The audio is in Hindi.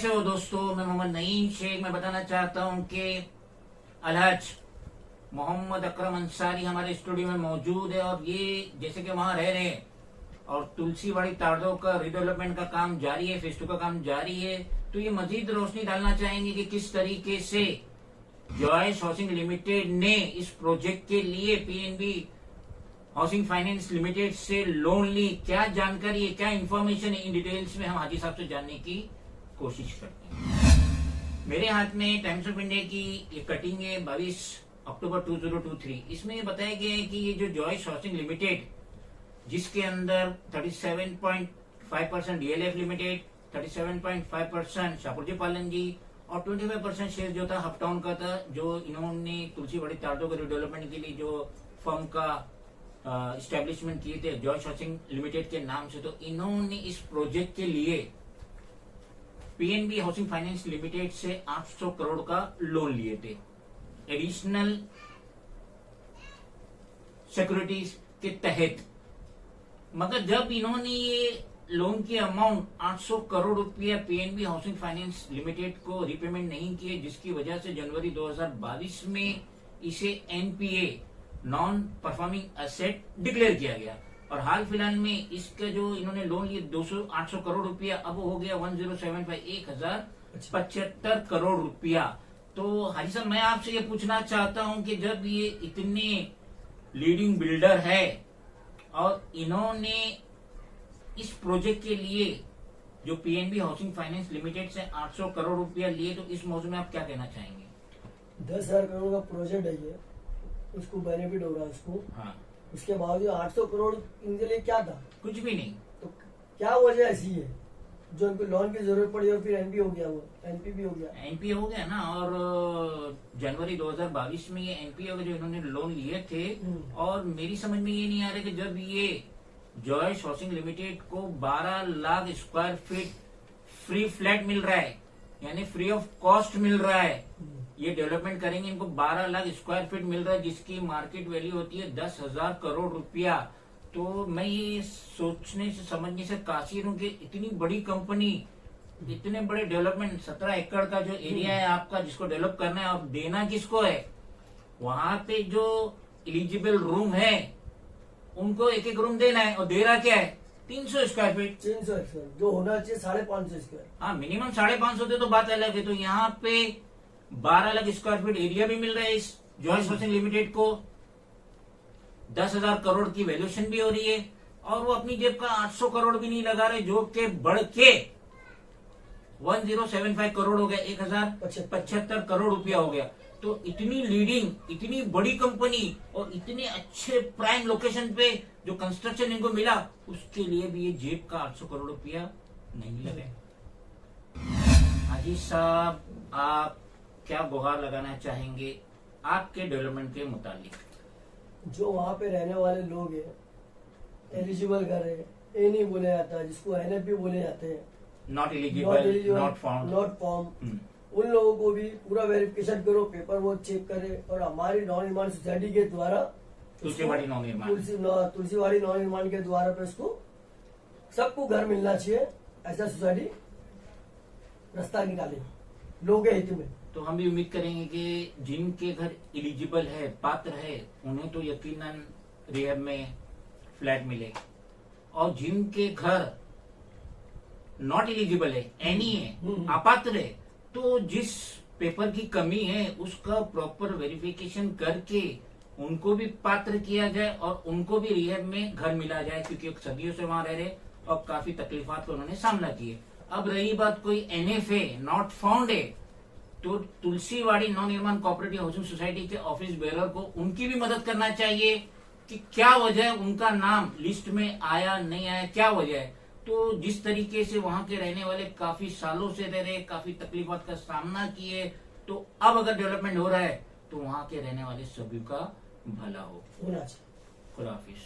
कैसे हो दोस्तों। मैं मोहम्मद नईम शेख। मैं बताना चाहता हूं कि अलहज मोहम्मद अकरम अंसारी हमारे स्टूडियो में मौजूद है और ये जैसे कि वहां रह रहे हैं और तुलसीवाड़ी ताड़ों का रिडेवलपमेंट का काम जारी है, फेज 2 का काम जारी है। तो ये मजीद रोशनी डालना चाहेंगे कि किस तरीके से जॉयस हाउसिंग लिमिटेड ने इस प्रोजेक्ट के लिए पीएनबी हाउसिंग फाइनेंस लिमिटेड से लोन ली। क्या जानकारी है, क्या इन्फॉर्मेशन है, इन डिटेल्स में हम हाजी साहब से जानने की कोशिश करते हैं। मेरे हाथ में टाइम्स ऑफ इंडिया की ये कटिंग है 22 अक्टूबर 2023। इसमें बताया गया है कि ये जो जॉयस हाउसिंग लिमिटेड जिसके अंदर 37.5% डीएलएफ लिमिटेड, 37.5% शाहपुरजी पालन जी और 25% शेयर जो था हपटाउन का था, जो इन्होंने तुलसीवाड़ी ताड़ों के रिडेवलपमेंट के लिए जो फर्म का इस्टेब्लिशमेंट किए थे जॉयस हाउसिंग लिमिटेड के नाम से। तो इन्होंने इस प्रोजेक्ट के लिए पीएनबी हाउसिंग फाइनेंस लिमिटेड से 800 करोड़ का लोन लिए थे एडिशनल सिक्योरिटीज के तहत। मगर जब इन्होंने ये लोन की अमाउंट 800 करोड़ रुपया पीएनबी हाउसिंग फाइनेंस लिमिटेड को रिपेमेंट नहीं किए, जिसकी वजह से जनवरी 2022 में इसे NPA non performing asset declare किया गया। और हाल फिलहाल में इसका जो इन्होंने लोन लिए 800 करोड़ रुपया अब हो गया 1075 करोड़ रुपया। तो हाजी साहब, मैं आपसे ये पूछना चाहता हूं कि जब ये इतने लीडिंग बिल्डर है और इन्होंने इस प्रोजेक्ट के लिए जो पीएनबी हाउसिंग फाइनेंस लिमिटेड से 800 करोड़ रुपया लिए, तो इस मौजूद में आप क्या कहना चाहेंगे? 10,000 करोड़ का प्रोजेक्ट है ये, उसको बेनिफिट हो रहा है उसको। हाँ। उसके बावजूद 800 करोड़ इनके लिए क्या था? कुछ भी नहीं। तो क्या वजह ऐसी है जो इनको लोन की जरूरत पड़ी और फिर एनपी हो गया? वो एनपी भी हो गया, एनपी हो गया ना। और जनवरी 2022 में ये एनपी हो गया जो इन्होंने लोन लिए थे। और मेरी समझ में ये नहीं आ रहा कि जब ये जॉयस हाउसिंग लिमिटेड को 12 lakh square feet free flat मिल रहा है, यानी फ्री ऑफ कॉस्ट मिल रहा है, ये डेवलपमेंट करेंगे, इनको 12 लाख स्क्वायर फीट मिल रहा है जिसकी मार्केट वैल्यू होती है 10,000 करोड़ रुपया। तो मैं ये सोचने से समझने से कासिर हूँ कि इतनी बड़ी कंपनी, इतने बड़े डेवलपमेंट, 17 एकड़ का जो एरिया है आपका जिसको डेवलप करना है, और देना किसको है? वहां पे जो एलिजिबल रूम है उनको एक एक रूम देना है, और दे रहा क्या है? 300 स्क्वायर फीट। 300 स्क्वायर जो होना चाहिए 550 स्क्वायर। हाँ, मिनिमम 550 दे तो बात अलग है। तो यहाँ पे 12 लाख स्क्वायर फीट एरिया भी मिल रहा है इस जॉयस हाउसिंग लिमिटेड को, 10,000 करोड़ की वैल्यूएशन भी हो रही है, और वो अपनी जेब का 800 करोड़ भी नहीं लगा रहे, जो के बढ़ के 1075 करोड़ हो गया, 1075 करोड़ रुपया हो गया। तो इतनी लीडिंग, इतनी बड़ी कंपनी और इतने अच्छे प्राइम लोकेशन पे जो कंस्ट्रक्शन इनको मिला, उसके लिए भी ये जेब का 800 करोड़ रुपया नहीं लगे। हाजी साहब, आप क्या गुहार लगाना चाहेंगे आपके डेवलपमेंट के मुतालिक? जो वहाँ पे रहने वाले लोग हैं, एलिजिबल घर है, ए नहीं बोले जाता, जिसको एनएफपी बोले जाते हैं, नॉट एलिजिबल, नॉट फॉर्म, उन लोगों को भी पूरा वेरिफिकेशन करो, पेपर वो चेक करे। और हमारी नॉन निर्माण सोसाइटी के द्वारा तुलसीवाड़ी नॉन निर्माण के द्वारा पे उसको सबको घर मिलना चाहिए, ऐसा सोसाइटी रास्ता निकाले लोग हित में। तो हम भी उम्मीद करेंगे कि जिनके घर एलिजिबल है, पात्र है, उन्हें तो यकीनन रिहब में फ्लैट मिले, और जिनके घर नॉट एलिजिबल है, एनी है, अपात्र है, तो जिस पेपर की कमी है उसका प्रॉपर वेरिफिकेशन करके उनको भी पात्र किया जाए और उनको भी रिहब में घर मिला जाए, क्योंकि सदियों से वहां रह रहे और काफी तकलीफात का उन्होंने सामना किए। अब रही बात कोई एनएफए नॉट फाउंड है, तो तुलसीवाड़ी नॉन निर्माण कोऑपरेटिव हाउसिंग सोसाइटी के ऑफिस बेरर को उनकी भी मदद करना चाहिए कि क्या वजह है उनका नाम लिस्ट में आया नहीं आया, क्या वजह है। तो जिस तरीके से वहां के रहने वाले काफी सालों से रह रहे, काफी तकलीफात का सामना किए, तो अब अगर डेवलपमेंट हो रहा है तो वहां के रहने वाले सभी का भला हो। खुदा हाफिज।